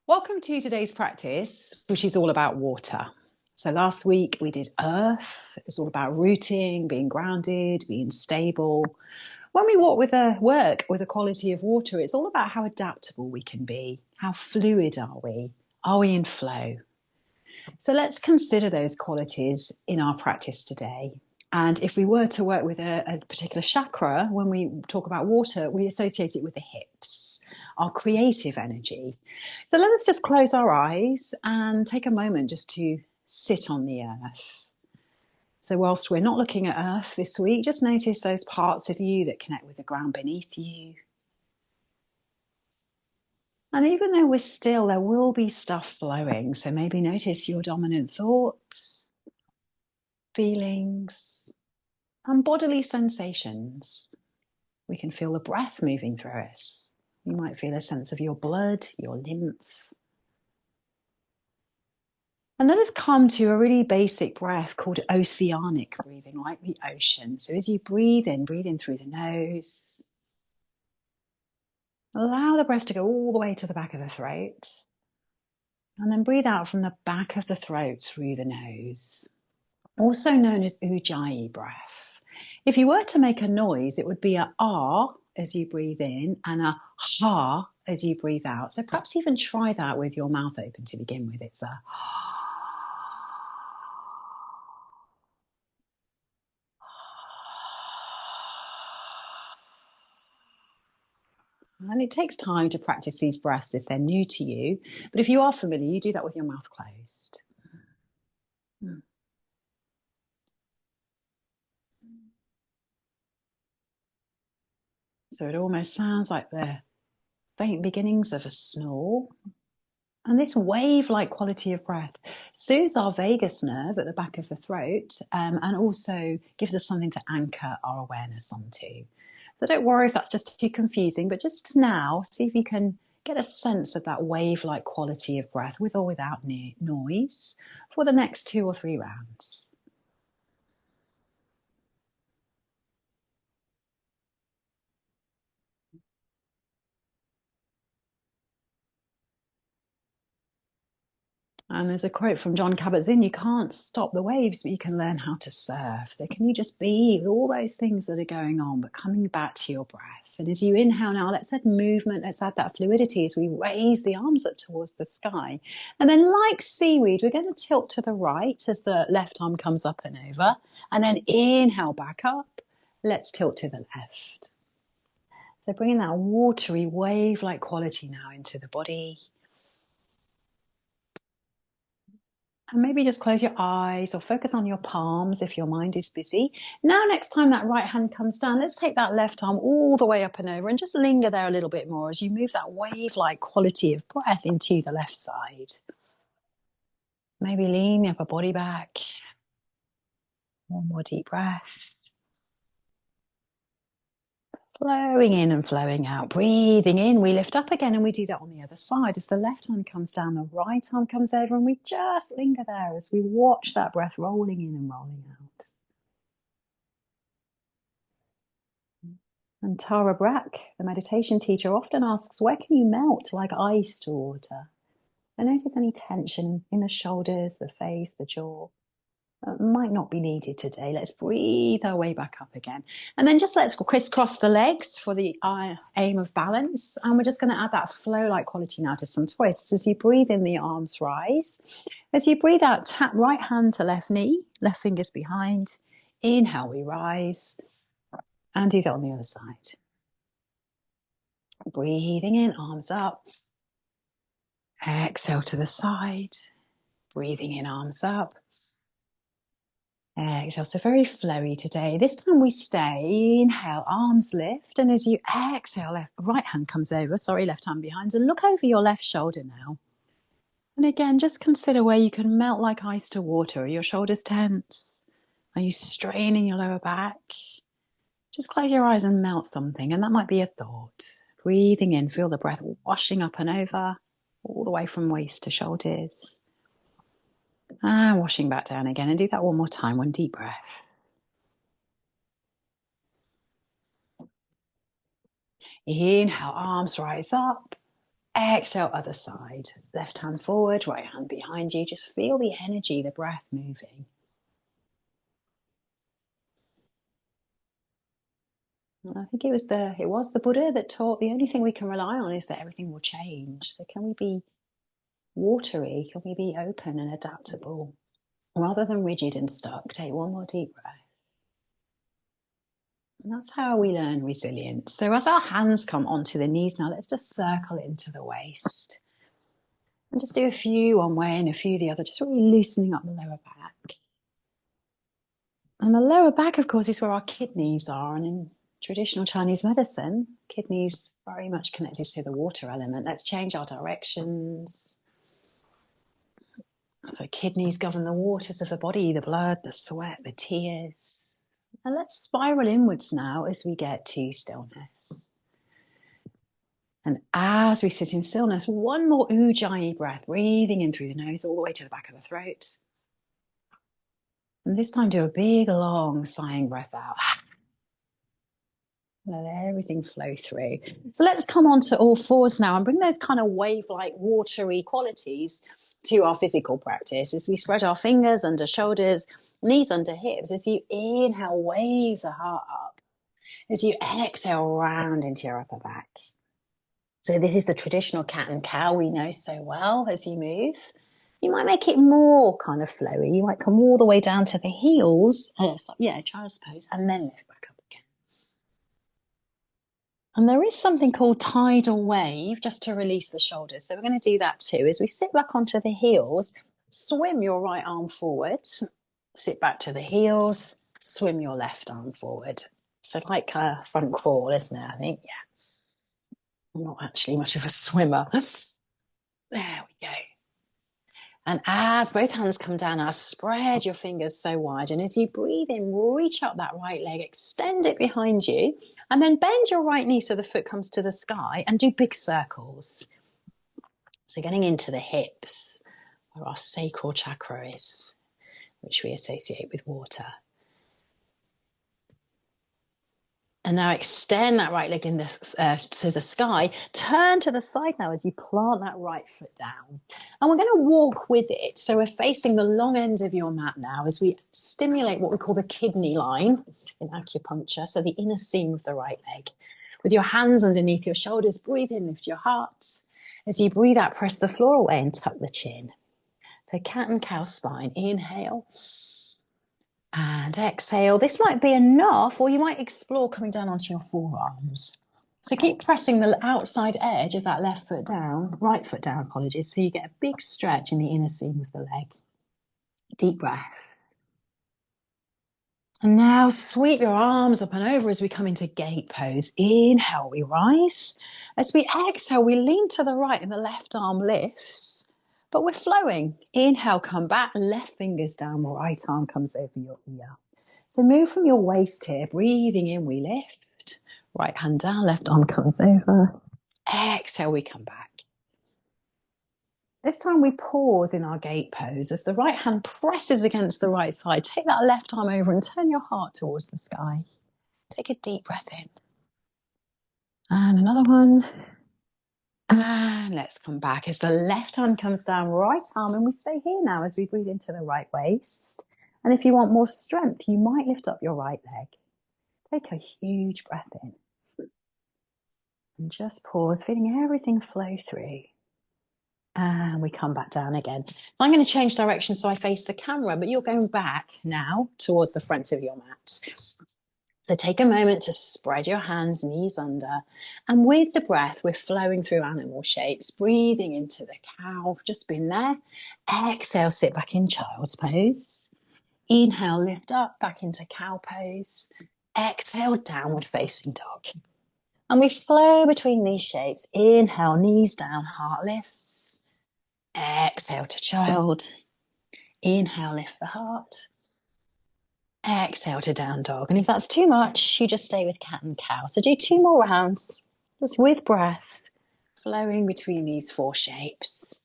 Welcome to today's practice, which is all about water. So last week we did earth. It was all about rooting, being grounded, being stable. When we work with a quality of water, it's all about how adaptable we can be. How fluid are we? Are we in flow? So let's consider those qualities in our practice today. And if we were to work with a particular chakra, when we talk about water, we associate it with the hips, our creative energy. So let us just close our eyes and take a moment just to sit on the earth. So whilst we're not looking at earth this week, just notice those parts of you that connect with the ground beneath you. And even though we're still, there will be stuff flowing. So maybe notice your dominant thoughts, feelings, and bodily sensations. We can feel the breath moving through us. You might feel a sense of your blood, your lymph. And let us come to a really basic breath called oceanic breathing, like the ocean. So as you breathe in through the nose. Allow the breath to go all the way to the back of the throat. And then breathe out from the back of the throat through the nose, also known as ujjayi breath. If you were to make a noise, it would be a ah as you breathe in and a ha as you breathe out. So perhaps even try that with your mouth open to begin with. It's a and it takes time to practice these breaths if they're new to you. But if you are familiar, you do that with your mouth closed. So it almost sounds like the faint beginnings of a snore. And this wave-like quality of breath soothes our vagus nerve at the back of the throat, and also gives us something to anchor our awareness onto. So don't worry if that's just too confusing, but just now, see if you can get a sense of that wave-like quality of breath with or without noise for the next 2 or 3 rounds. And there's a quote from John Kabat-Zinn: you can't stop the waves, but you can learn how to surf. So can you just be with all those things that are going on, but coming back to your breath? And as you inhale now, let's add movement, let's add that fluidity as we raise the arms up towards the sky. And then like seaweed, we're going to tilt to the right as the left arm comes up and over. And then inhale back up. Let's tilt to the left. So bringing that watery wave-like quality now into the body. And maybe just close your eyes or focus on your palms if your mind is busy. Now, next time that right hand comes down, let's take that left arm all the way up and over and just linger there a little bit more as you move that wave-like quality of breath into the left side. Maybe lean the upper body back. One more deep breath. Flowing in and flowing out. Breathing in, we lift up again, and we do that on the other side. As the left arm comes down, the right arm comes over, and we just linger there as we watch that breath rolling in and rolling out. And Tara Brach, the meditation teacher, often asks, where can you melt like ice to water? And notice any tension in the shoulders, the face, the jaw. Might not be needed today. Let's breathe our way back up again. And then just let's crisscross the legs for the aim of balance. And we're just going to add that flow-like quality now to some twists. As you breathe in, the arms rise. As you breathe out, tap right hand to left knee, left fingers behind. Inhale, we rise. And do that on the other side. Breathing in, arms up. Exhale to the side. Breathing in, arms up. Exhale. So very flowy today. This time we stay. Inhale, arms lift. And as you exhale, right hand comes over. Left hand behind. And look over your left shoulder now. And again, just consider where you can melt like ice to water. Are your shoulders tense? Are you straining your lower back? Just close your eyes and melt something. And that might be a thought. Breathing in, feel the breath washing up and over, all the way from waist to shoulders. And washing back down again. And do that one more time. One deep breath. Inhale, arms rise up. Exhale, other side. Left hand forward, right hand behind you. Just feel the energy, the breath moving. And I think it was the Buddha that taught the only thing we can rely on is that everything will change. So can we be watery? Can we be open and adaptable rather than rigid and stuck? Take one more deep breath. And that's how we learn resilience. So as our hands come onto the knees now, let's just circle into the waist. And just do a few one way and a few the other, just really loosening up the lower back. And the lower back, of course, is where our kidneys are. And in traditional Chinese medicine, kidneys very much connected to the water element. Let's change our directions. So kidneys govern the waters of the body, the blood, the sweat, the tears. And let's spiral inwards now as we get to stillness. And as we sit in stillness, one more ujjayi breath, breathing in through the nose all the way to the back of the throat. And this time do a big, long sighing breath out. Let everything flow through. So let's come on to all fours now and bring those kind of wave-like, watery qualities to our physical practice as we spread our fingers under shoulders, knees under hips. As you inhale, wave the heart up. As you exhale, round into your upper back. So this is the traditional cat and cow we know so well as you move. You might make it more kind of flowy. You might come all the way down to the heels. Child's pose, and then lift back up again. And there is something called tidal wave, just to release the shoulders. So we're going to do that too. As we sit back onto the heels, swim your right arm forward, sit back to the heels, swim your left arm forward. So like a front crawl, isn't it? I think, yeah. I'm not actually much of a swimmer. There we go. And as both hands come down, now spread your fingers so wide. And as you breathe in, reach up that right leg, extend it behind you, and then bend your right knee so the foot comes to the sky and do big circles. So getting into the hips, where our sacral chakra is, which we associate with water. And now extend that right leg to the sky. Turn to the side now as you plant that right foot down. And we're going to walk with it. So we're facing the long end of your mat now as we stimulate what we call the kidney line in acupuncture. So the inner seam of the right leg. With your hands underneath your shoulders, breathe in, lift your heart. As you breathe out, press the floor away and tuck the chin. So cat and cow spine. Inhale. And exhale. This might be enough, or you might explore coming down onto your forearms. So keep pressing the outside edge of that left foot down, right foot down, apologies, so you get a big stretch in the inner seam of the leg. Deep breath. And now sweep your arms up and over as we come into gate pose. Inhale, we rise. As we exhale, we lean to the right and the left arm lifts. But we're flowing. Inhale, come back, left fingers down, right arm comes over your ear. So move from your waist here, breathing in, we lift. Right hand down, left arm comes over. Exhale, we come back. This time we pause in our gate pose as the right hand presses against the right thigh. Take that left arm over and turn your heart towards the sky. Take a deep breath in. And another one. And let's come back as the left hand comes down, right arm, and we stay here now as we breathe into the right waist. And if you want more strength, you might lift up your right leg. Take a huge breath in. And just pause, feeling everything flow through. And we come back down again. So I'm going to change direction so I face the camera, but you're going back now towards the front of your mat. So take a moment to spread your hands, knees under. And with the breath, we're flowing through animal shapes, breathing into the cow, just been there. Exhale, sit back in child's pose. Inhale, lift up, back into cow pose. Exhale, downward facing dog. And we flow between these shapes. Inhale, knees down, heart lifts. Exhale to child. Inhale, lift the heart. Exhale to down dog. And if that's too much, you just stay with cat and cow. So do 2 more rounds, just with breath, flowing between these 4 shapes.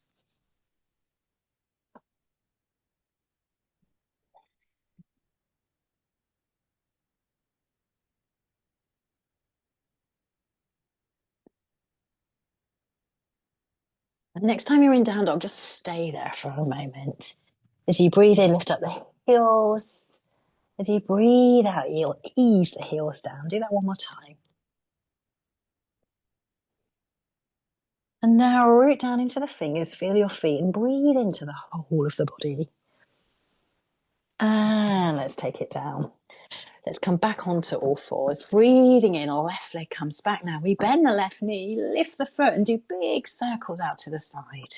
And next time you're in down dog, just stay there for a moment. As you breathe in, lift up the heels. As you breathe out, you'll ease the heels down. Do that one more time. And now root down into the fingers, feel your feet, and breathe into the whole of the body. And let's take it down. Let's come back onto all fours. Breathing in, our left leg comes back now. We bend the left knee, lift the foot, and do big circles out to the side.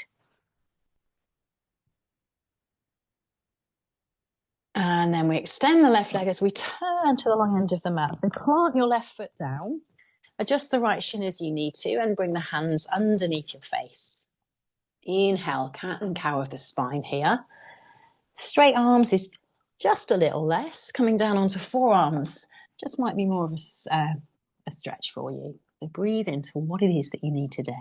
And then we extend the left leg as we turn to the long end of the mat. So plant your left foot down. Adjust the right shin as you need to and bring the hands underneath your face. Inhale, cat and cow of the spine here. Straight arms is just a little less. Coming down onto forearms just might be more of a stretch for you. So breathe into what it is that you need today.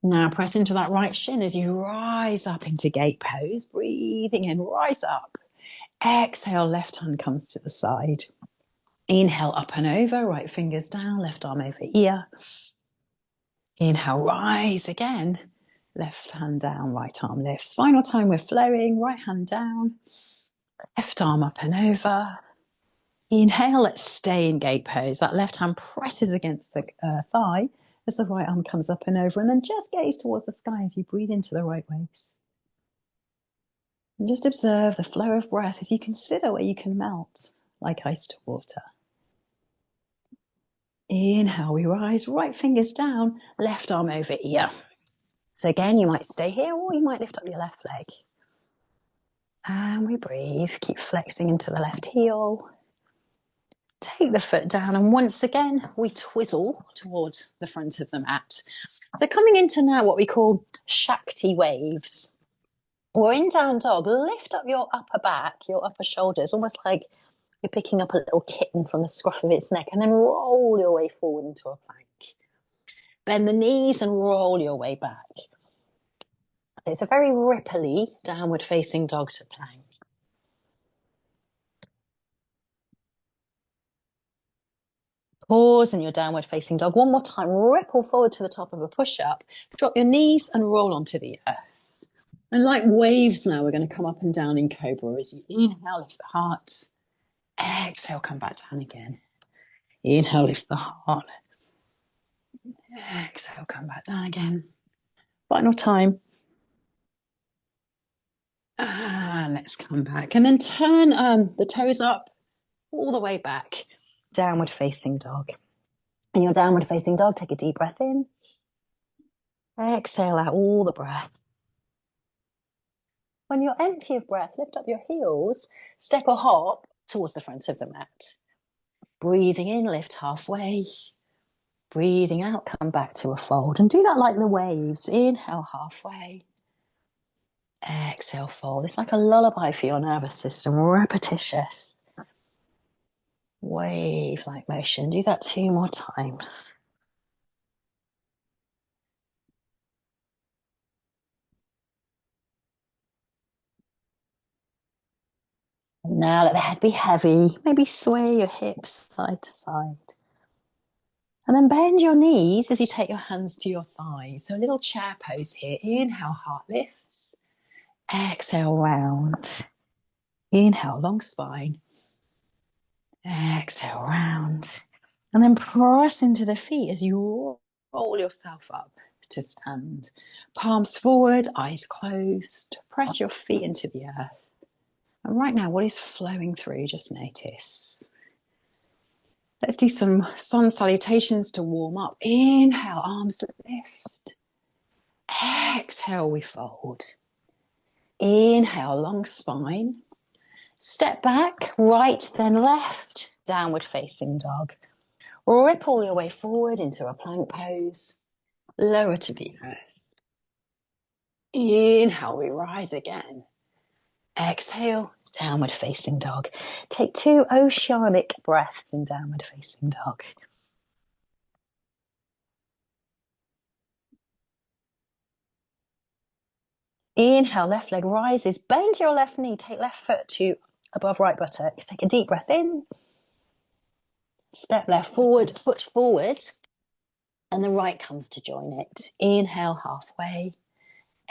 Now press into that right shin as you rise up into gate pose. Breathing in, rise up. Exhale, left hand comes to the side. Inhale, up and over, right fingers down, left arm over ear. Inhale, rise again. Left hand down, right arm lifts. Final time we're flowing, right hand down, left arm up and over. Inhale, let's stay in gate pose. That left hand presses against the thigh as the right arm comes up and over, and then just gaze towards the sky as you breathe into the right waist. And just observe the flow of breath as you consider where you can melt like ice to water. Inhale, we rise, right fingers down, left arm over ear. So again, you might stay here or you might lift up your left leg. And we breathe, keep flexing into the left heel. Take the foot down and once again, we twizzle towards the front of the mat. So coming into now what we call Shakti waves. We're in down dog, lift up your upper back, your upper shoulders, almost like you're picking up a little kitten from the scruff of its neck and then roll your way forward into a plank. Bend the knees and roll your way back. It's a very ripply downward facing dog to plank. Pause in your downward facing dog. One more time, ripple forward to the top of a push-up. Drop your knees and roll onto the earth. And like waves now, we're going to come up and down in cobra as you inhale, lift the heart. Exhale, come back down again. Inhale, lift the heart. Exhale, come back down again. Final time. And let's come back. And then turn the toes up all the way back. Downward facing dog. In your downward facing dog, take a deep breath in. Exhale out all the breath. When you're empty of breath, lift up your heels, step or hop towards the front of the mat. Breathing in, lift halfway. Breathing out, come back to a fold. And do that like the waves. Inhale halfway. Exhale, fold. It's like a lullaby for your nervous system, repetitious. Wave-like motion. Do that 2 more times. Now let the head be heavy. Maybe sway your hips side to side. And then bend your knees as you take your hands to your thighs. So a little chair pose here. Inhale, heart lifts. Exhale, round. Inhale, long spine. Exhale, round. And then press into the feet as you roll yourself up to stand. Palms forward, eyes closed. Press your feet into the earth. And right now, what is flowing through? Just notice. Let's do some sun salutations to warm up. Inhale, arms lift. Exhale, we fold. Inhale, long spine. Step back, right, then left. Downward facing dog. Ripple your way forward into a plank pose. Lower to the earth. Inhale, we rise again. Exhale, downward facing dog. Take 2 oceanic breaths in downward facing dog. Inhale, left leg rises. Bend your left knee. Take left foot to above right buttock. Take a deep breath in. Step left forward, foot forward, and the right comes to join it. Inhale halfway,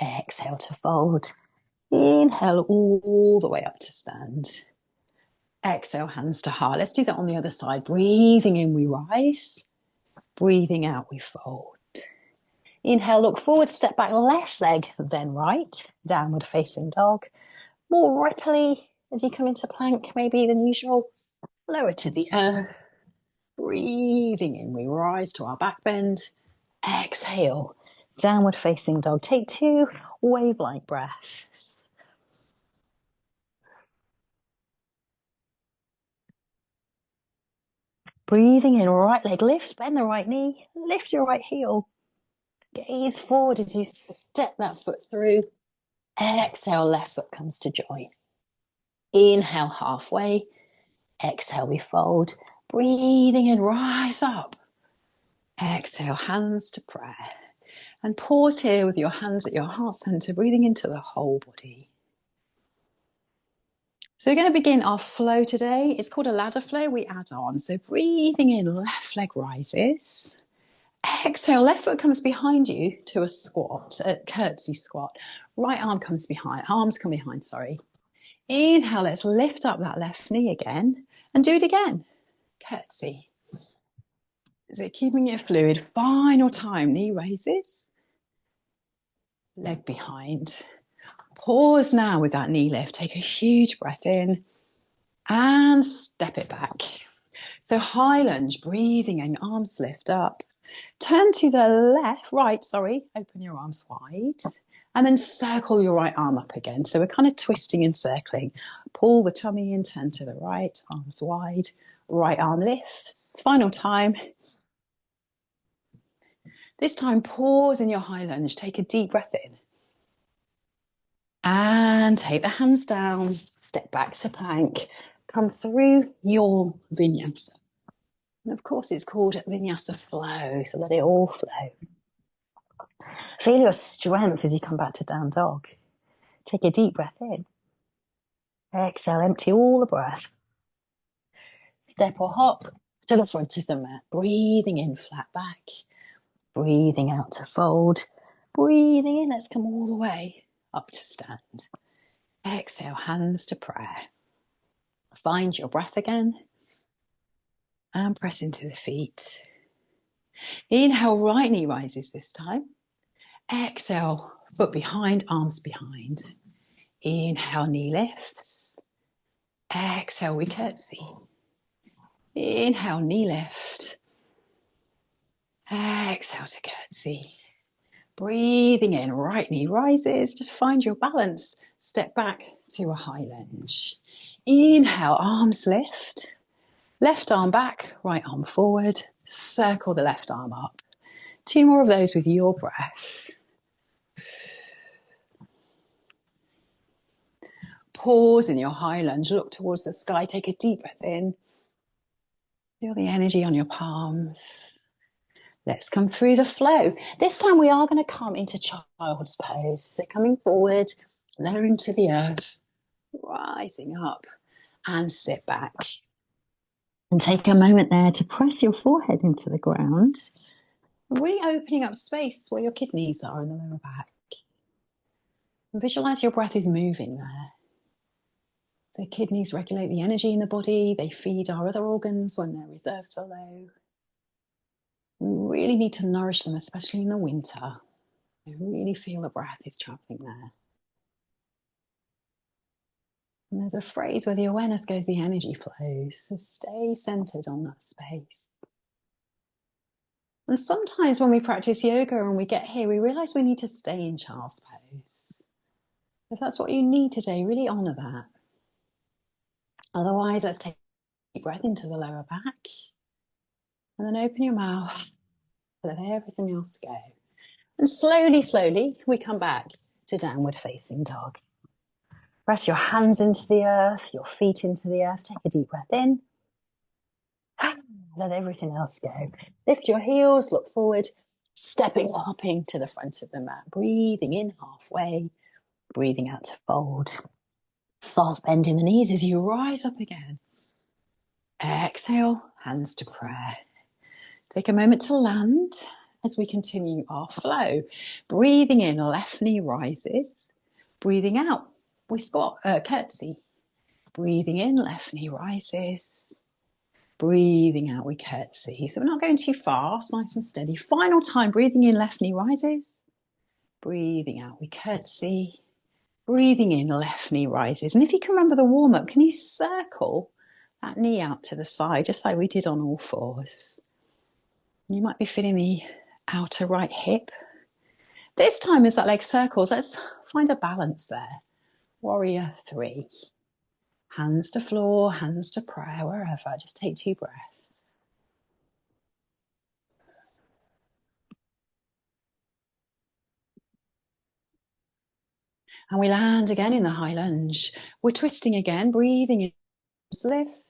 exhale to fold. Inhale all the way up to stand. Exhale, hands to heart. Let's do that on the other side. Breathing in, we rise. Breathing out, we fold. Inhale, look forward, step back, left leg, then right. Downward facing dog. More ripply as you come into plank, maybe than usual. Lower to the earth. Breathing in, we rise to our back bend. Exhale, downward facing dog. Take 2 wave-like breaths. Breathing in, right leg lifts, bend the right knee, lift your right heel. Gaze forward as you step that foot through. Exhale, left foot comes to join. Inhale halfway. Exhale, we fold. Breathing in, rise up. Exhale, hands to prayer. And pause here with your hands at your heart center, breathing into the whole body. So we're going to begin our flow today. It's called a ladder flow. We add on. So breathing in, left leg rises. Exhale, left foot comes behind you to a squat, a curtsy squat. Right arm comes behind, arms come behind, sorry. Inhale, let's lift up that left knee again and do it again. Curtsy. So keeping it fluid. Final time, knee raises. Leg behind. Pause now with that knee lift. Take a huge breath in and step it back. So high lunge, breathing in, arms lift up. Turn to the open your arms wide. And then circle your right arm up again. So we're kind of twisting and circling. Pull the tummy in, turn to the right, arms wide. Right arm lifts. Final time. This time, pause in your high lunge. Take a deep breath in. And take the hands down. Step back to plank. Come through your vinyasa. And of course, it's called vinyasa flow. So let it all flow. Feel your strength as you come back to down dog. Take a deep breath in. Exhale, empty all the breath. Step or hop to the front of the mat. Breathing in, flat back. Breathing out to fold. Breathing in, let's come all the way up to stand. Exhale, hands to prayer. Find your breath again. And press into the feet. Inhale, right knee rises this time. Exhale, foot behind, arms behind. Inhale, knee lifts. Exhale, we curtsy. Inhale, knee lift. Exhale to curtsy. Breathing in, right knee rises. Just find your balance. Step back to a high lunge. Inhale, arms lift. Left arm back, right arm forward. Circle the left arm up. 2 more of those with your breath. Pause in your high lunge. Look towards the sky. Take a deep breath in. Feel the energy on your palms. Let's come through the flow. This time we are going to come into child's pose. So coming forward, lowering to the earth, rising up and sit back. And take a moment there to press your forehead into the ground. Really opening up space where your kidneys are in the lower back. And visualize your breath is moving there. So kidneys regulate the energy in the body. They feed our other organs when their reserves are low. We really need to nourish them, especially in the winter. So really feel the breath is traveling there. And there's a phrase where the awareness goes, the energy flows. So stay centered on that space. And sometimes when we practice yoga and we get here, we realize we need to stay in child's pose. If that's what you need today, really honor that. Otherwise, let's take a deep breath into the lower back. And then open your mouth. Let everything else go. And slowly, slowly, we come back to downward facing dog. Press your hands into the earth, your feet into the earth. Take a deep breath in. Let everything else go. Lift your heels, look forward, stepping or hopping to the front of the mat. Breathing in halfway, breathing out to fold. Soft bend in the knees as you rise up again. Exhale, hands to prayer. Take a moment to land as we continue our flow. Breathing in, left knee rises. Breathing out, we squat, curtsy. Breathing in, left knee rises. Breathing out, we curtsy. So we're not going too fast, nice and steady. Final time, breathing in, left knee rises. Breathing out, we curtsy. Breathing in, left knee rises. And if you can remember the warm-up, can you circle that knee out to the side, just like we did on all fours? You might be feeling the outer right hip. This time as that leg circles, let's find a balance there. Warrior 3. Hands to floor, hands to prayer, wherever. Just take 2 breaths. And we land again in the high lunge. We're twisting again, breathing in, lift.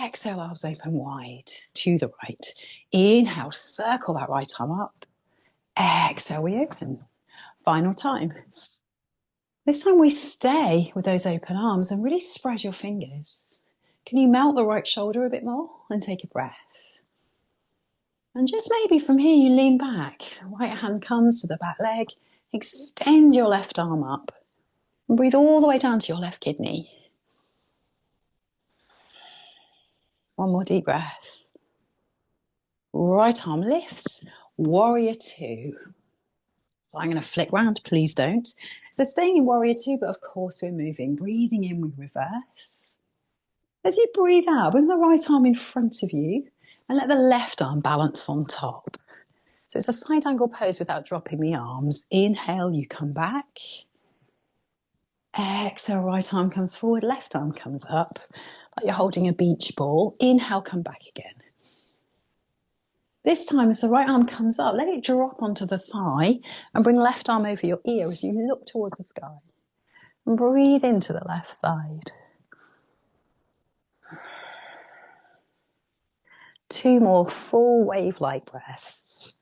Exhale, arms open wide to the right. Inhale, circle that right arm up. Exhale, we open. Final time. This time we stay with those open arms and really spread your fingers. Can you melt the right shoulder a bit more and take a breath? And just maybe from here you lean back. Right hand comes to the back leg. Extend your left arm up. And breathe all the way down to your left kidney. One more deep breath. Right arm lifts. Warrior 2. So I'm going to flick round, please don't. So staying in warrior 2, but of course we're moving. Breathing in, we reverse. As you breathe out, bring the right arm in front of you and let the left arm balance on top. So it's a side angle pose without dropping the arms. Inhale, you come back. Exhale, right arm comes forward, left arm comes up, like you're holding a beach ball. Inhale, come back again. This time, as the right arm comes up, let it drop onto the thigh and bring left arm over your ear as you look towards the sky. And breathe into the left side. 2 more full wave-like breaths.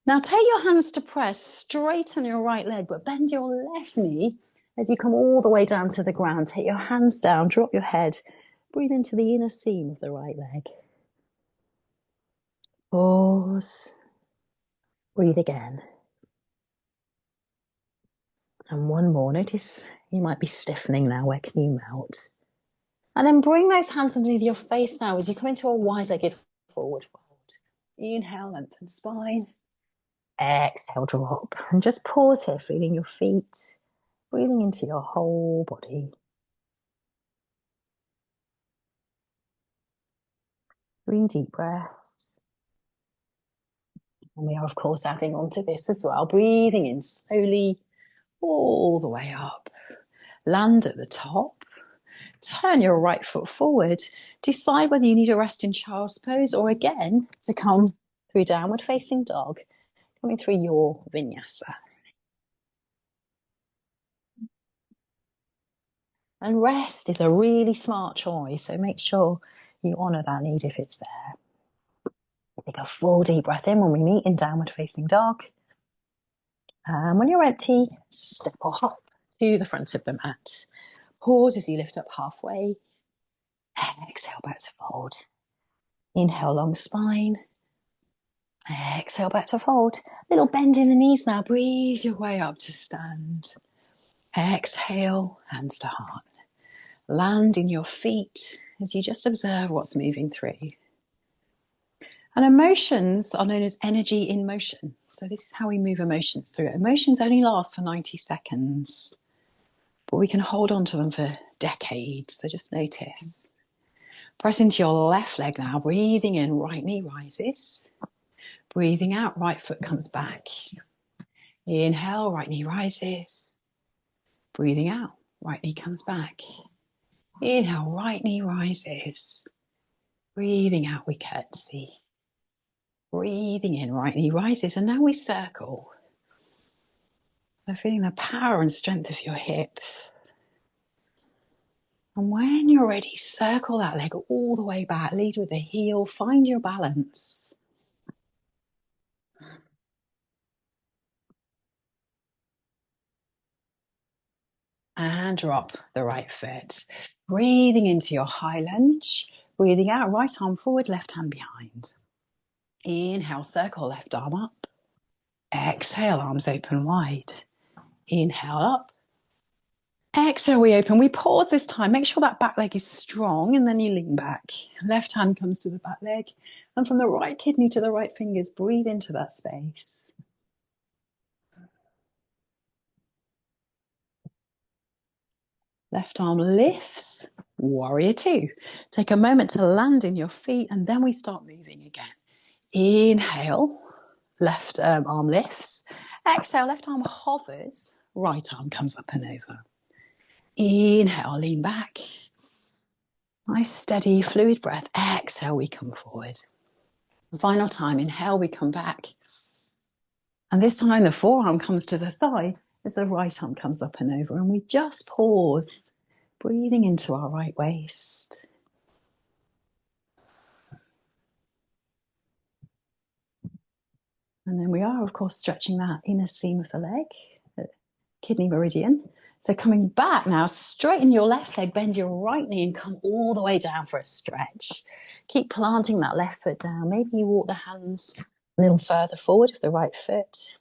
Now take your hands to press, straighten your right leg, but bend your left knee as you come all the way down to the ground. Take your hands down, drop your head, breathe into the inner seam of the right leg. Pause. Breathe again. And one more. Notice you might be stiffening now. Where can you melt? And then bring those hands underneath your face now as you come into a wide-legged forward fold. Inhale, lengthen spine. Exhale, drop. And just pause here, feeling your feet, breathing into your whole body. 3 deep breaths. And we are, of course, adding on to this as well. Breathing in slowly all the way up. Land at the top. Turn your right foot forward. Decide whether you need a rest in child's pose or again to come through downward facing dog, coming through your vinyasa. And rest is a really smart choice, so make sure you honour that need if it's there. Take a full deep breath in when we meet in downward facing dog. And when you're empty, step or hop to the front of the mat. Pause as you lift up halfway. Exhale back to fold. Inhale, long spine. Exhale back to fold. Little bend in the knees now. Breathe your way up to stand. Exhale, hands to heart. Land in your feet as you just observe what's moving through. And emotions are known as energy in motion. So this is how we move emotions through. Emotions only last for 90 seconds, but we can hold on to them for decades. So just notice. Press into your left leg now. Breathing in, right knee rises. Breathing out, right foot comes back. Inhale, right knee rises. Breathing out, right knee comes back. Inhale, right knee rises. Breathing out, we curtsy. Breathing in, right knee rises. And now we circle. We're feeling the power and strength of your hips. And when you're ready, circle that leg all the way back. Lead with the heel. Find your balance. And drop the right foot. Breathing into your high lunge. Breathing out, right arm forward, left hand behind. Inhale, circle left arm up. Exhale, arms open wide. Inhale up. Exhale, we open. We pause this time. Make sure that back leg is strong and then you lean back. Left hand comes to the back leg. And from the right kidney to the right fingers, breathe into that space. Left arm lifts, warrior two. Take a moment to land in your feet and then we start moving again. Inhale, left arm lifts. Exhale, left arm hovers, right arm comes up and over. Inhale, lean back. Nice, steady, fluid breath. Exhale, we come forward. Final time, inhale, we come back. And this time the forearm comes to the thigh as the right arm comes up and over. And we just pause, breathing into our right waist. And then we are, of course, stretching that inner seam of the leg, the kidney meridian. So coming back now, straighten your left leg, bend your right knee and come all the way down for a stretch. Keep planting that left foot down. Maybe you walk the hands a little further forward with the right foot.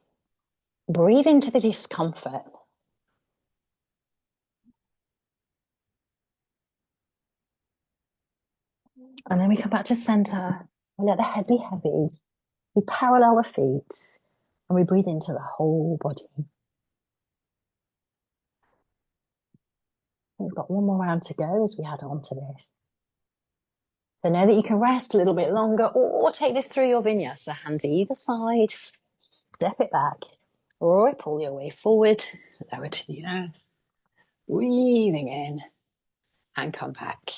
Breathe into the discomfort. And then we come back to center. We let the head be heavy. We parallel the feet and we breathe into the whole body. We've got one more round to go as we add on to this. So know that you can rest a little bit longer or take this through your vinyasa. Hands either side, step it back, ripple your way forward, lower to the earth, breathing in and come back.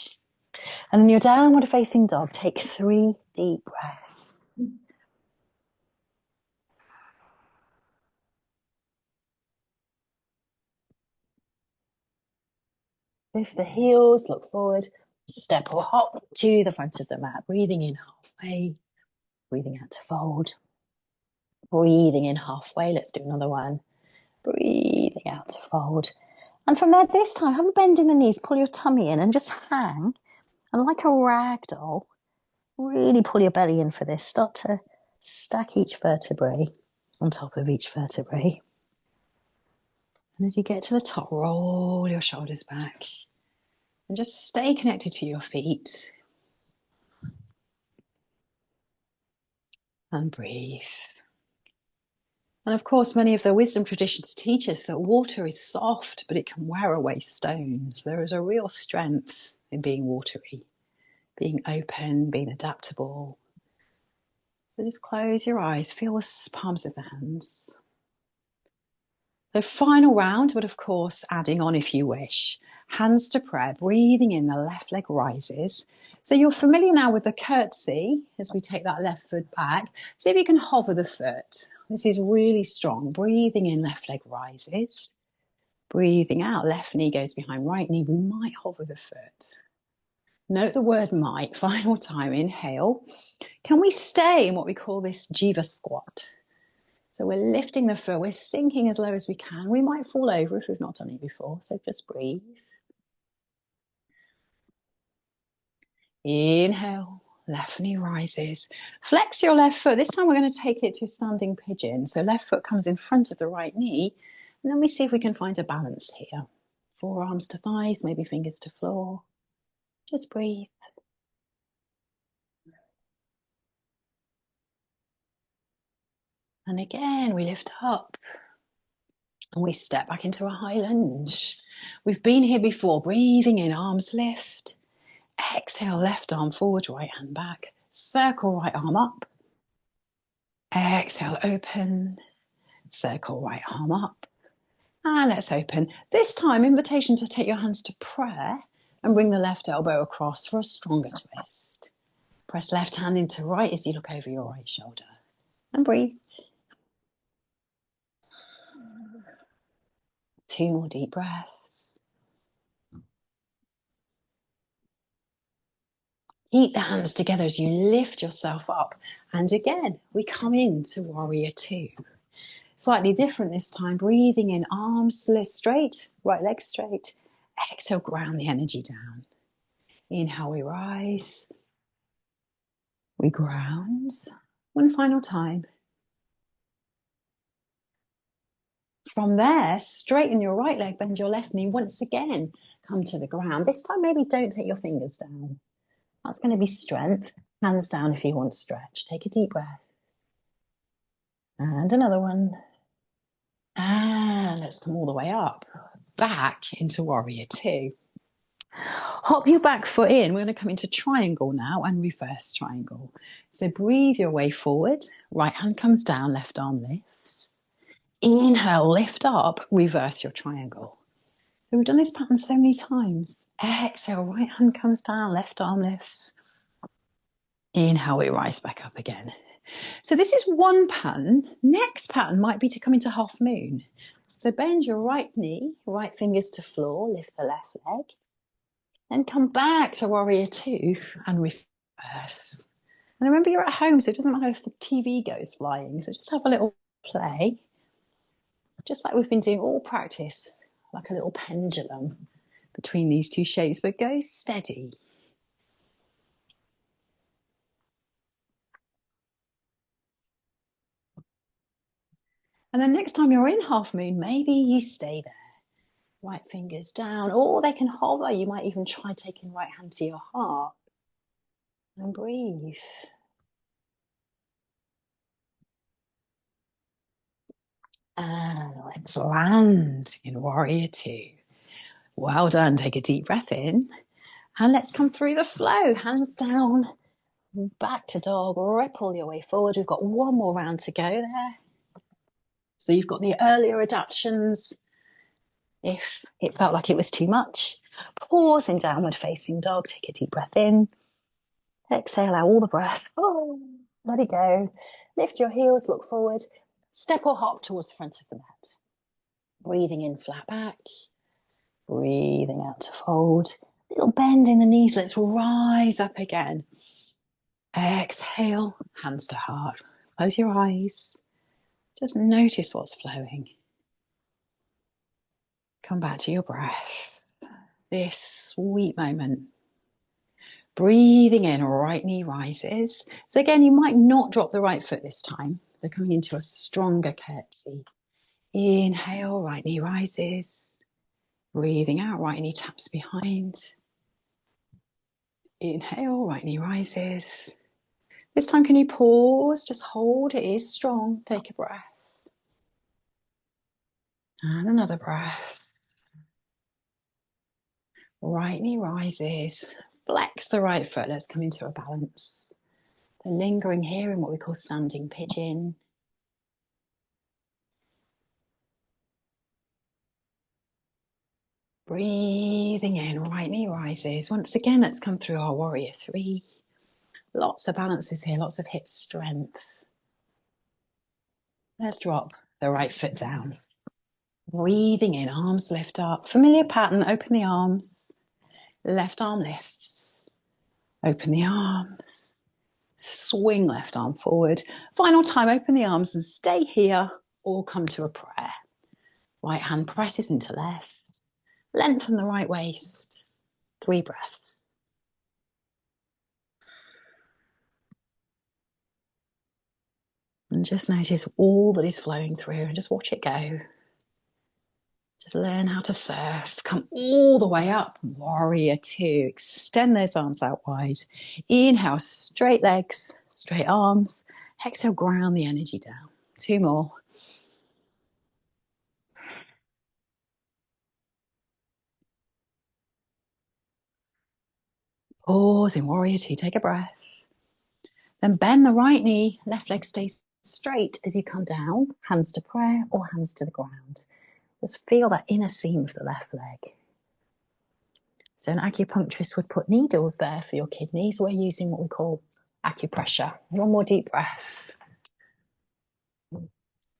And in your downward facing dog, take 3 deep breaths. Lift the heels, look forward, step or hop to the front of the mat, breathing in halfway, breathing out to fold, breathing in halfway. Let's do another one. Breathing out to fold. And from there, this time, have a bend in the knees, pull your tummy in and just hang. And like a rag doll, really pull your belly in for this. Start to stack each vertebrae on top of each vertebrae. And as you get to the top, roll your shoulders back. And just stay connected to your feet. And breathe. And of course, many of the wisdom traditions teach us that water is soft, but it can wear away stones. There is a real strength in being watery, being open, being adaptable. So just close your eyes, feel the palms of the hands. The final round, but of course, adding on if you wish. Hands to prayer, breathing in, the left leg rises. So you're familiar now with the curtsy as we take that left foot back. See if you can hover the foot. This is really strong. Breathing in, left leg rises. Breathing out, left knee goes behind right knee. We might hover the foot. Note the word might. Final time, inhale. Can we stay in what we call this jiva squat? So we're lifting the foot, we're sinking as low as we can. We might fall over if we've not done it before, so just breathe. Inhale, left knee rises. Flex your left foot. This time we're going to take it to standing pigeon. So left foot comes in front of the right knee. And then we see if we can find a balance here. Forearms to thighs, maybe fingers to floor. Just breathe. And again, we lift up. And we step back into a high lunge. We've been here before. Breathing in, arms lift. Exhale, left arm forward, right hand back. Circle right arm up. Exhale, open. Circle right arm up. And let's open. This time, invitation to take your hands to prayer and bring the left elbow across for a stronger twist. Press left hand into right as you look over your right shoulder. And breathe. 2 more deep breaths. Keep the hands together as you lift yourself up. And again, we come into warrior two. Slightly different this time. Breathing in, arms straight, right leg straight. Exhale, ground the energy down. Inhale, we rise. We ground. One final time. From there, straighten your right leg, bend your left knee. Once again, come to the ground. This time, maybe don't take your fingers down. That's going to be strength. Hands down if you want to stretch. Take a deep breath. And another one. And let's come all the way up. Back into warrior two. Hop your back foot in. We're going to come into triangle now and reverse triangle. So breathe your way forward. Right hand comes down, left arm lifts. Inhale, lift up, reverse your triangle. So we've done this pattern so many times. Exhale, right hand comes down, left arm lifts. Inhale, we rise back up again. So this is one pattern. Next pattern might be to come into half moon. So bend your right knee, right fingers to floor, lift the left leg. Then come back to warrior two and reverse. And remember, you're at home, so it doesn't matter if the TV goes flying. So just have a little play. Just like we've been doing all practice, like a little pendulum between these two shapes, but go steady. And then next time you're in half moon, maybe you stay there. Right fingers down, or they can hover. You might even try taking right hand to your heart. And breathe. And let's land in warrior two. Well done. Take a deep breath in. And let's come through the flow. Hands down, back to dog, ripple your way forward. We've got one more round to go there. So you've got the earlier adaptations. If it felt like it was too much, pause in downward facing dog. Take a deep breath in. Exhale out all the breath. Oh, let it go. Lift your heels, look forward. Step or hop towards the front of the mat. Breathing in, flat back. Breathing out to fold. Little bend in the knees. Let's rise up again. Exhale, hands to heart. Close your eyes. Just notice what's flowing. Come back to your breath. This sweet moment. Breathing in, right knee rises. So again, you might not drop the right foot this time. So coming into a stronger curtsy. Inhale, right knee rises. Breathing out, right knee taps behind. Inhale, right knee rises. This time, can you pause? Just hold. It is strong. Take a breath. And another breath. Right knee rises. Flex the right foot. Let's come into a balance. So lingering here in what we call standing pigeon. Breathing in, right knee rises. Once again, let's come through our warrior three. Lots of balances here, lots of hip strength. Let's drop the right foot down. Breathing in, arms lift up. Familiar pattern, open the arms. Left arm lifts. Open the arms. Swing left arm forward. Final time, open the arms and stay here or come to a prayer. Right hand presses into left. Lengthen the right waist. 3 breaths. And just notice all that is flowing through and just watch it go. Just learn how to surf. Come all the way up. Warrior two. Extend those arms out wide. Inhale, straight legs, straight arms. Exhale, ground the energy down. 2 more. Pause in warrior two. Take a breath. Then bend the right knee. Left leg stays straight as you come down. Hands to prayer or hands to the ground. Just feel that inner seam of the left leg. So an acupuncturist would put needles there for your kidneys. We're using what we call acupressure. One more deep breath.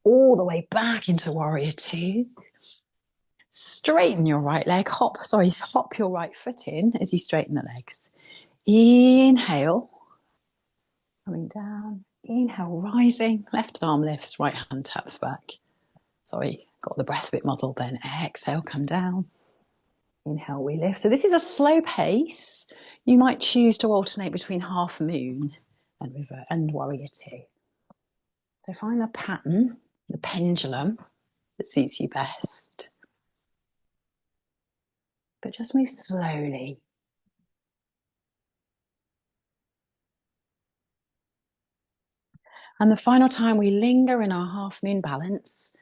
All the way back into warrior two. Straighten your right leg. Hop your right foot in as you straighten the legs. Inhale. Coming down. Inhale, rising. Left arm lifts, right hand taps back. Sorry, got the breath a bit muddled then. Exhale, come down. Inhale, we lift. So this is a slow pace. You might choose to alternate between half moon and river and warrior two. So find the pattern, the pendulum that suits you best. But just move slowly. And the final time we linger in our half moon balance,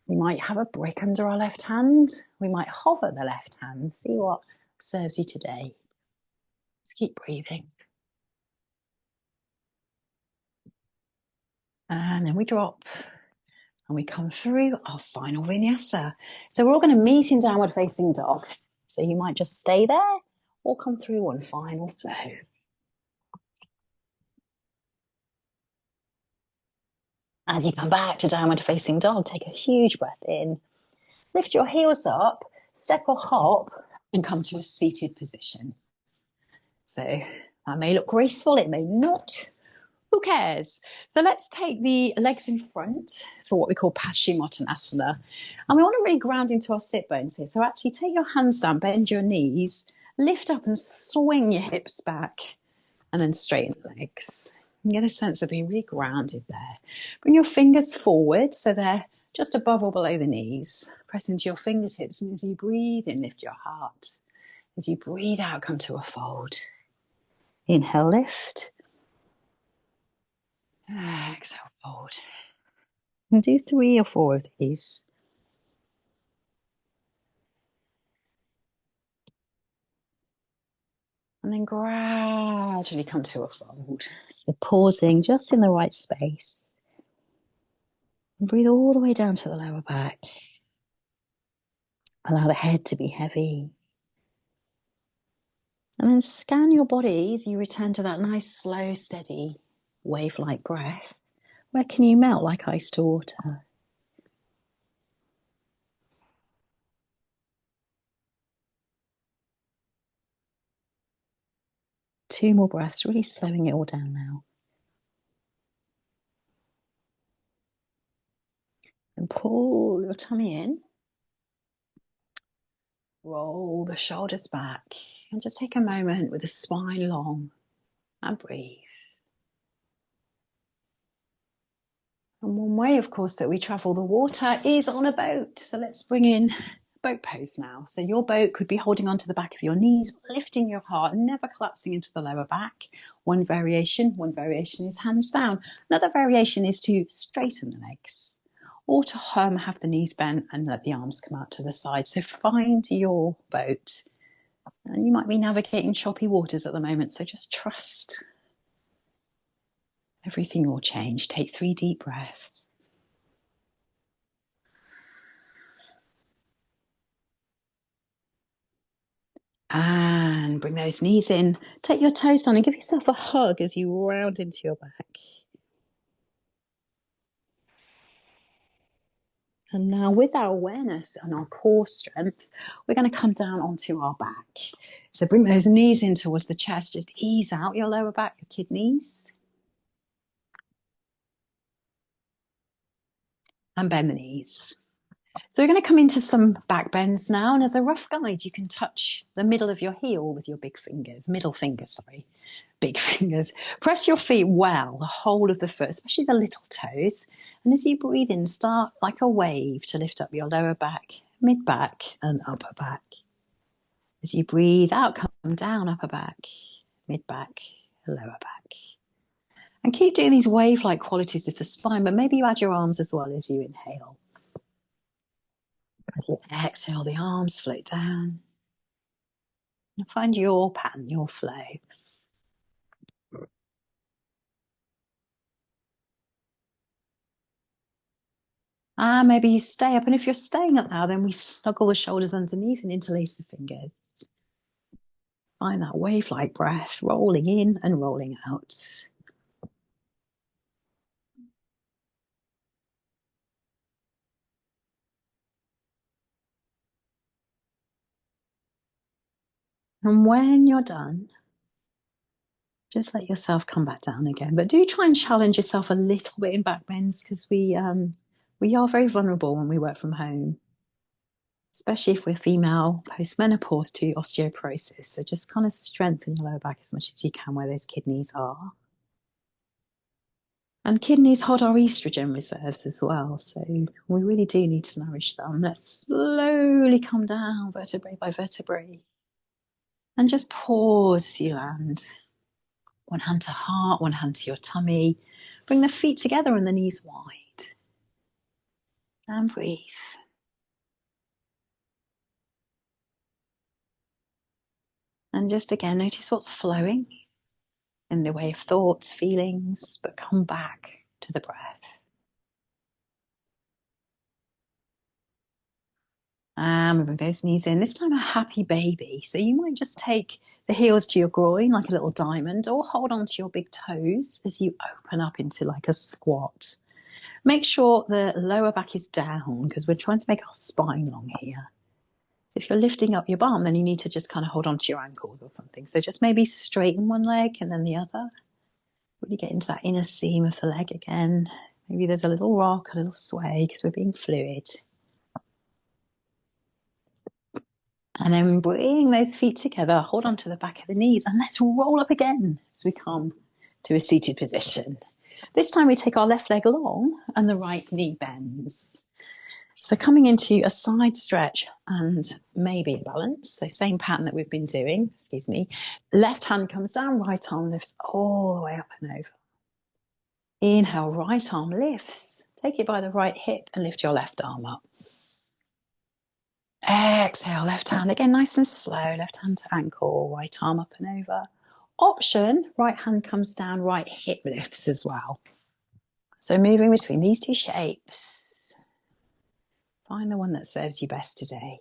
we might have a brick under our left hand. We might hover the left hand. See what serves you today. Just keep breathing. And then we drop and we come through our final vinyasa. So we're all going to meet in downward facing dog. So you might just stay there or come through one final flow. As you come back to downward facing dog, take a huge breath in. Lift your heels up, step or hop, and come to a seated position. So that may look graceful, it may not. Who cares? So let's take the legs in front for what we call Paschimottanasana. And we want to really ground into our sit bones here. So actually take your hands down, bend your knees, lift up and swing your hips back, and then straighten the legs. And get a sense of being really grounded there. Bring your fingers forward so they're just above or below the knees. Press into your fingertips, and as you breathe in, lift your heart. As you breathe out, come to a fold. Inhale, lift. Exhale, fold. And do 3 or 4 of these. And then gradually come to a fold. So pausing just in the right space. And breathe all the way down to the lower back. Allow the head to be heavy. And then scan your body as you return to that nice, slow, steady, wave-like breath. Where can you melt like ice to water? Two more breaths, really slowing it all down now. And pull your tummy in. Roll the shoulders back. And just take a moment with the spine long. And breathe. And one way, of course, that we travel the water is on a boat. So let's bring in boat pose now. So your boat could be holding onto the back of your knees, lifting your heart, never collapsing into the lower back. One variation is hands down. Another variation is to straighten the legs or to have the knees bent and let the arms come out to the side. So find your boat. And you might be navigating choppy waters at the moment, so just trust everything will change. Take 3 deep breaths. And bring those knees in. Take your toes down and give yourself a hug as you round into your back. And now with our awareness and our core strength, we're going to come down onto our back. So bring those knees in towards the chest. Just ease out your lower back, your kidneys. And bend the knees. So we're going to come into some back bends now. And as a rough guide, you can touch the middle of your heel with your big fingers, big fingers. Press your feet well, the whole of the foot, especially the little toes. And as you breathe in, start like a wave to lift up your lower back, mid back, and upper back. As you breathe out, come down, upper back, mid back, lower back. And keep doing these wave-like qualities of the spine, but maybe you add your arms as well as you inhale. As you exhale, the arms float down. And find your pattern, your flow. Maybe you stay up. And if you're staying up now, then we snuggle the shoulders underneath and interlace the fingers. Find that wave-like breath, rolling in and rolling out. And when you're done, just let yourself come back down again. But do try and challenge yourself a little bit in back bends because we We are very vulnerable when we work from home, especially if we're female, post-menopause to osteoporosis. So just kind of strengthen your lower back as much as you can where those kidneys are. And kidneys hold our estrogen reserves as well. So we really do need to nourish them. Let's slowly come down vertebrae by vertebrae. And just pause as you land. One hand to heart, one hand to your tummy. Bring the feet together and the knees wide. And breathe. And just again, notice what's flowing in the way of thoughts, feelings, but come back to the breath. And bring those knees in. This time a happy baby. So you might just take the heels to your groin like a little diamond, or hold on to your big toes as you open up into like a squat. Make sure the lower back is down because we're trying to make our spine long here. If you're lifting up your bum, then you need to just kind of hold on to your ankles or something. So just maybe straighten one leg and then the other. Really get into that inner seam of the leg again. Maybe there's a little rock, a little sway because we're being fluid. And then bring those feet together, hold on to the back of the knees, and let's roll up again as we come to a seated position. This time we take our left leg long and the right knee bends. So coming into a side stretch and maybe a balance. So same pattern that we've been doing, excuse me. Left hand comes down, right arm lifts all the way up and over. Inhale, right arm lifts. Take it by the right hip and lift your left arm up. Exhale, left hand again, nice and slow. Left hand to ankle, right arm up and over. Option, right hand comes down, right hip lifts as well. So moving between these two shapes. Find the one that serves you best today.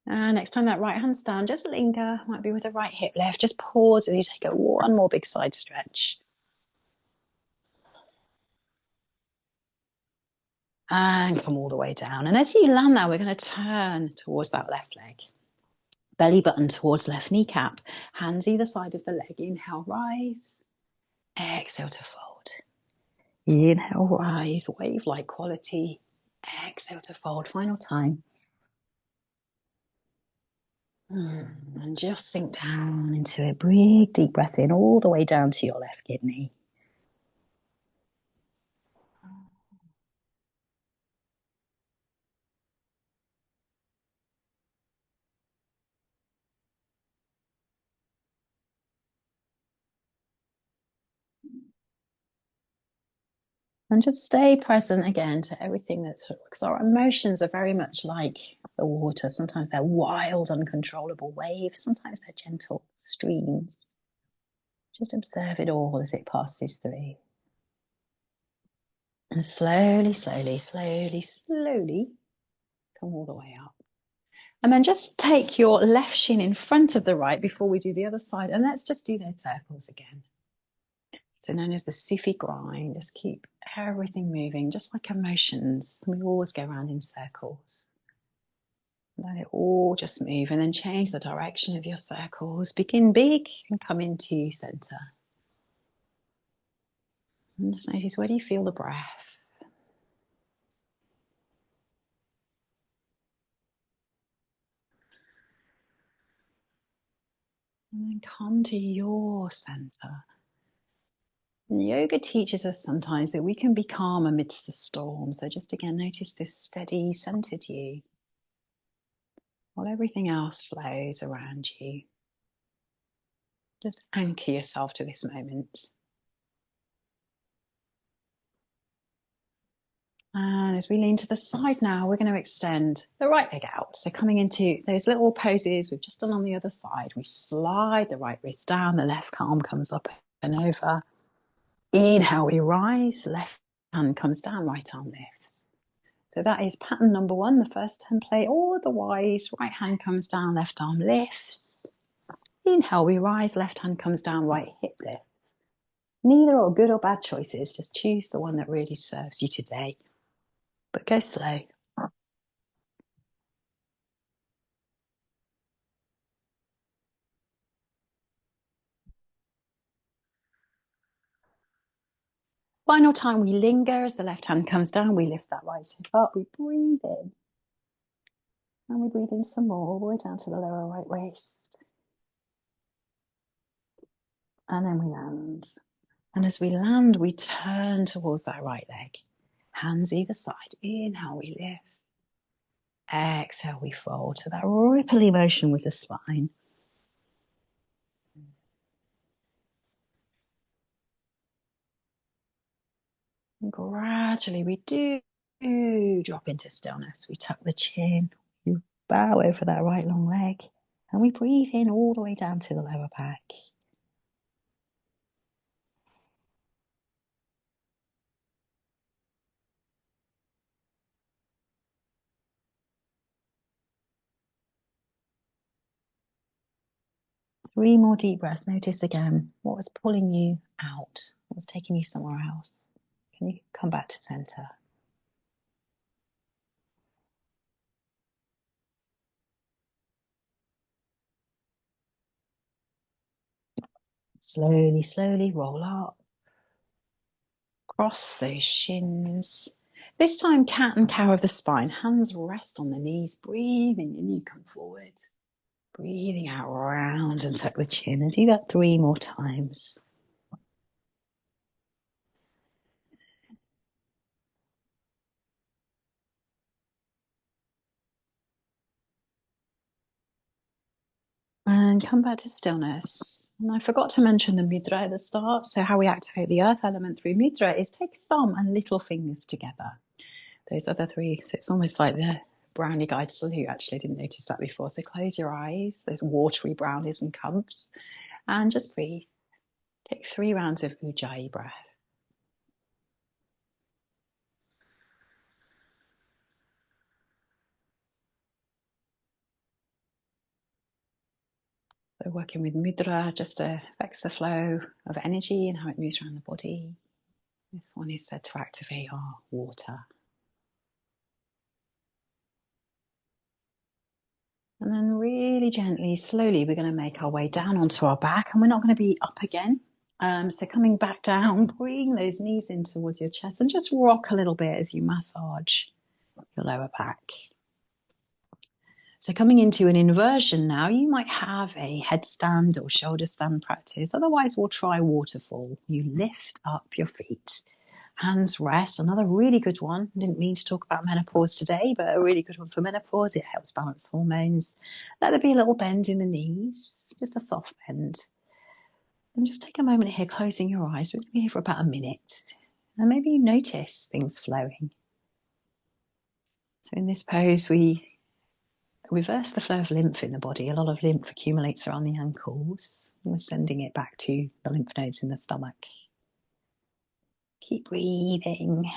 And next time that right hand's down, just linger. Might be with the right hip lift. Just pause as you take one more big side stretch. And come all the way down. And as you land now, we're going to turn towards that left leg. Belly button towards left kneecap. Hands either side of the leg. Inhale, rise. Exhale to fold. Inhale, rise. Wave-like quality. Exhale to fold. Final time. And just sink down into a big deep breath in all the way down to your left kidney. And just stay present again to everything that's, because our emotions are very much like the water. Sometimes they're wild, uncontrollable waves. Sometimes they're gentle streams. Just observe it all as it passes through. And slowly, slowly, slowly, slowly come all the way up. And then just take your left shin in front of the right before we do the other side. And let's just do those circles again. So known as the Sufi grind. Just keep everything moving, just like emotions. We always go around in circles. Let it all just move and then change the direction of your circles. Begin big and come into center. And just notice, where do you feel the breath? And then come to your center. And yoga teaches us sometimes that we can be calm amidst the storm. So just again, notice this steady, centered you, while everything else flows around you. Just anchor yourself to this moment. And as we lean to the side now, we're going to extend the right leg out. So coming into those little poses we've just done on the other side, we slide the right wrist down, the left arm comes up and over. Inhale, we rise, left hand comes down, right arm lifts. So that is pattern number one, the first template. Otherwise, right hand comes down, left arm lifts. Inhale, we rise, left hand comes down, right hip lifts. Neither are good or bad choices. Just choose the one that really serves you today. But go slow. Final time we linger as the left hand comes down, we lift that right hip up, we breathe in. And we breathe in some more, all the way down to the lower right waist. And then we land. And as we land, we turn towards that right leg. Hands either side. Inhale, we lift. Exhale, we fold. So that ripply motion with the spine. And gradually we do drop into stillness. We tuck the chin. We bow over that right long leg. And we breathe in all the way down to the lower back. Three more deep breaths. Notice again what was pulling you out, what was taking you somewhere else. Can you come back to center? Slowly, slowly roll up. Cross those shins. This time, cat and cow of the spine. Hands rest on the knees. Breathing in, you come forward. Breathing out round and tuck the chin. And do that 3 more times. And come back to stillness. And I forgot to mention the mudra at the start. So how we activate the earth element through mudra is take thumb and little fingers together. Those other 3. So it's almost like the brownie guide salute. Actually, I didn't notice that before. So close your eyes, those watery brownies and cubs, and just breathe. Take 3 rounds of Ujjayi breath. So working with mudra just affects the flow of energy and how it moves around the body. This one is said to activate our water. And then really gently, slowly, we're going to make our way down onto our back, and we're not going to be up again. So coming back down, bring those knees in towards your chest and just rock a little bit as you massage your lower back. So coming into an inversion now, you might have a headstand or shoulder stand practice. Otherwise, we'll try waterfall. You lift up your feet. Hands rest. Another really good one. I didn't mean to talk about menopause today, but a really good one for menopause. It helps balance hormones. Let there be a little bend in the knees, just a soft bend. And just take a moment here, closing your eyes. We're going to be here for about a minute. And maybe you notice things flowing. So in this pose, we reverse the flow of lymph in the body. A lot of lymph accumulates around the ankles. And we're sending it back to the lymph nodes in the stomach. Keep breathing.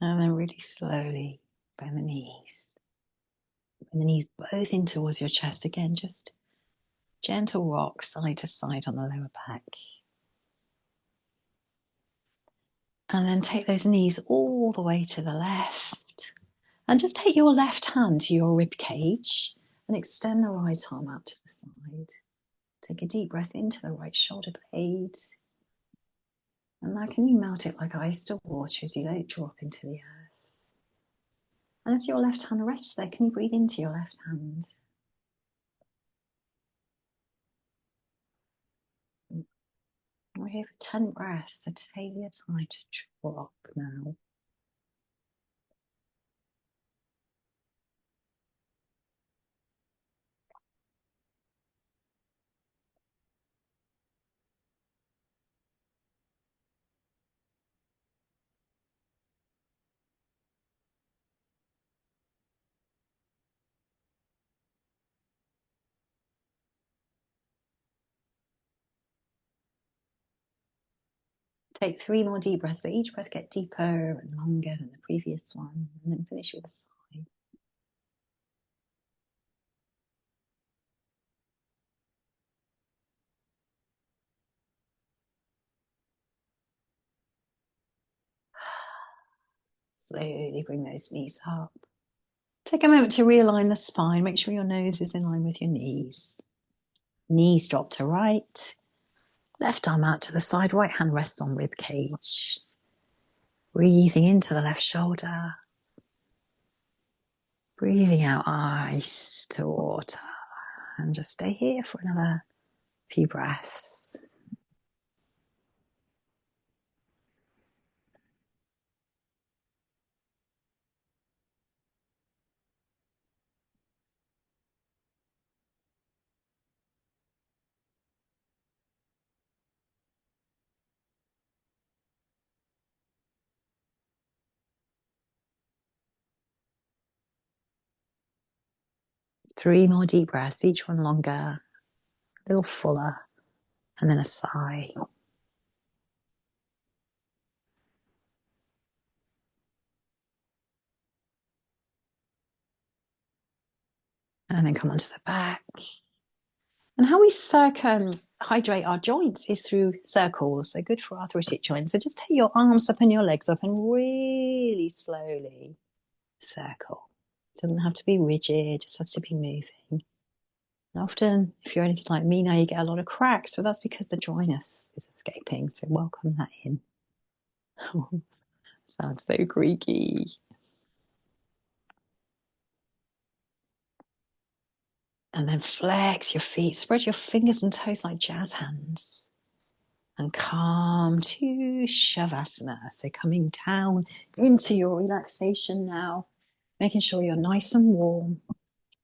And then really slowly bend the knees. Bend the knees both in towards your chest. Again, just gentle rock side to side on the lower back. And then take those knees all the way to the left. And just take your left hand to your rib cage and extend the right arm out to the side. Take a deep breath into the right shoulder blade. And now can you melt it like ice to water as you let it drop into the earth? And as your left hand rests there, can you breathe into your left hand? We're here for 10 breaths, so take your time to drop now. Take 3 more deep breaths, so each breath get deeper and longer than the previous one, and then finish with a sigh. Slowly bring those knees up. Take a moment to realign the spine. Make sure your nose is in line with your knees. Knees drop to right. Left arm out to the side. Right hand rests on rib cage. Breathing into the left shoulder. Breathing out, ice to water. And just stay here for another few breaths. Three more deep breaths, each one longer, a little fuller, and then a sigh. And then come onto the back. And how we hydrate our joints is through circles. So good for arthritic joints. So just take your arms up and your legs up and really slowly circle. It doesn't have to be rigid, it just has to be moving. And often, if you're anything like me now, you get a lot of cracks. So that's because the dryness is escaping. So welcome that in. Sounds so creaky. And then flex your feet, spread your fingers and toes like jazz hands. And come to Shavasana. So coming down into your relaxation now, making sure you're nice and warm.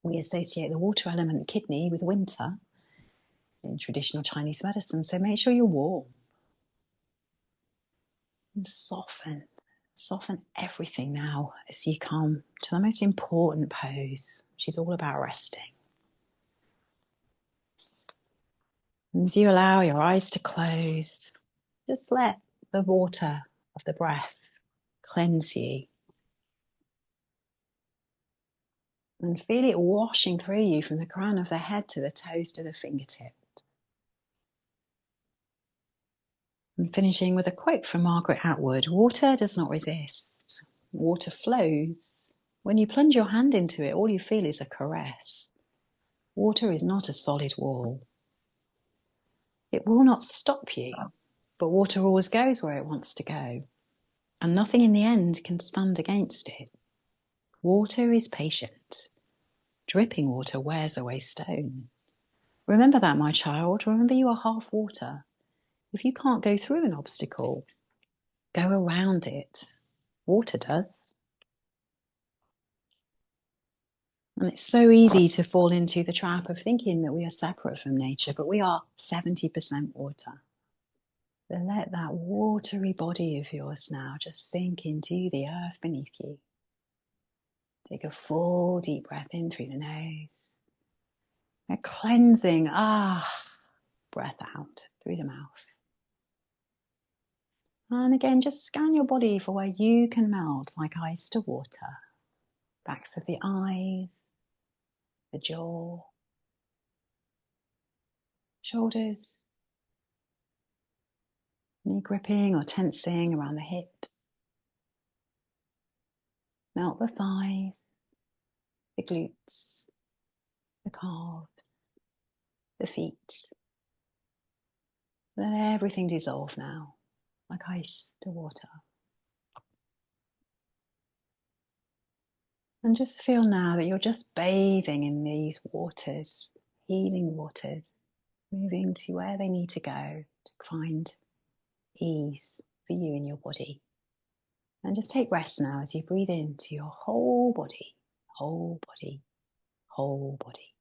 We associate the water element kidney with winter in traditional Chinese medicine. So make sure you're warm. And soften everything now as you come to the most important pose, which is all about resting. As you allow your eyes to close, just let the water of the breath cleanse you. And feel it washing through you from the crown of the head to the toes to the fingertips. And finishing with a quote from Margaret Atwood: water does not resist, water flows. When you plunge your hand into it, all you feel is a caress. Water is not a solid wall. It will not stop you, but water always goes where it wants to go. And nothing in the end can stand against it. Water is patient. Dripping water wears away stone. Remember that, my child. Remember you are half water. If you can't go through an obstacle, go around it. Water does. And it's so easy to fall into the trap of thinking that we are separate from nature, but we are 70% water. So let that watery body of yours now just sink into the earth beneath you. Take a full deep breath in through the nose. A cleansing, breath out through the mouth. And again, just scan your body for where you can melt like ice to water. Backs of the eyes, the jaw, shoulders, any gripping or tensing around the hips. Melt the thighs, the glutes, the calves, the feet. Let everything dissolve now, like ice to water. And just feel now that you're just bathing in these waters, healing waters, moving to where they need to go to find ease for you in your body. And just take rest now as you breathe into your whole body, whole body, whole body.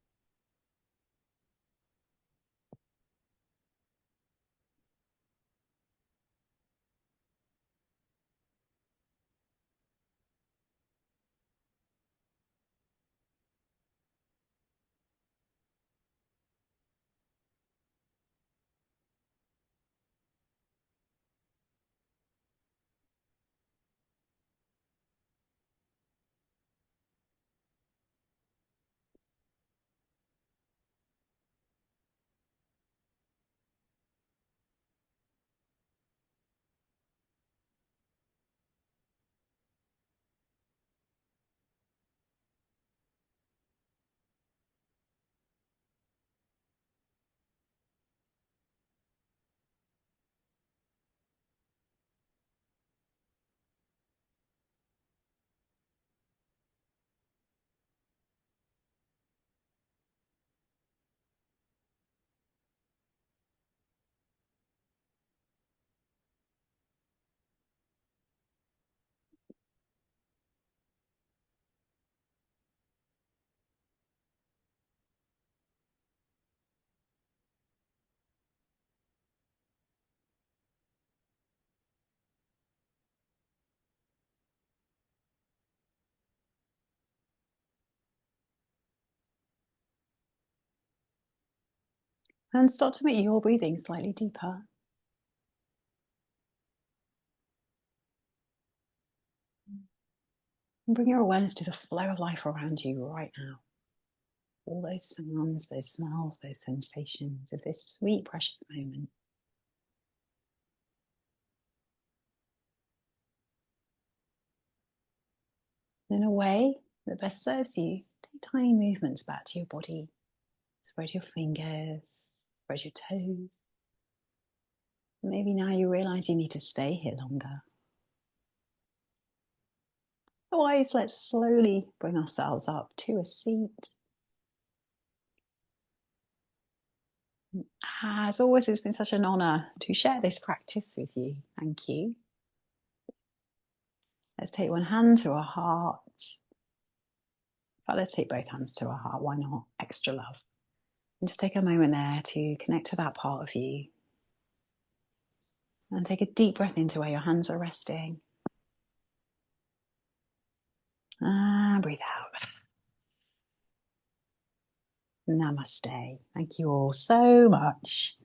And start to make your breathing slightly deeper. And bring your awareness to the flow of life around you right now. All those sounds, those smells, those sensations of this sweet, precious moment. In a way that best serves you, take tiny movements back to your body. Spread your fingers, spread your toes. Maybe now you realize you need to stay here longer. Otherwise, let's slowly bring ourselves up to a seat. As always, it's been such an honor to share this practice with you. Thank you. Let's take one hand to our heart. But let's take both hands to our heart. Why not? Extra love. And just take a moment there to connect to that part of you. And take a deep breath into where your hands are resting. And breathe out. Namaste. Thank you all so much.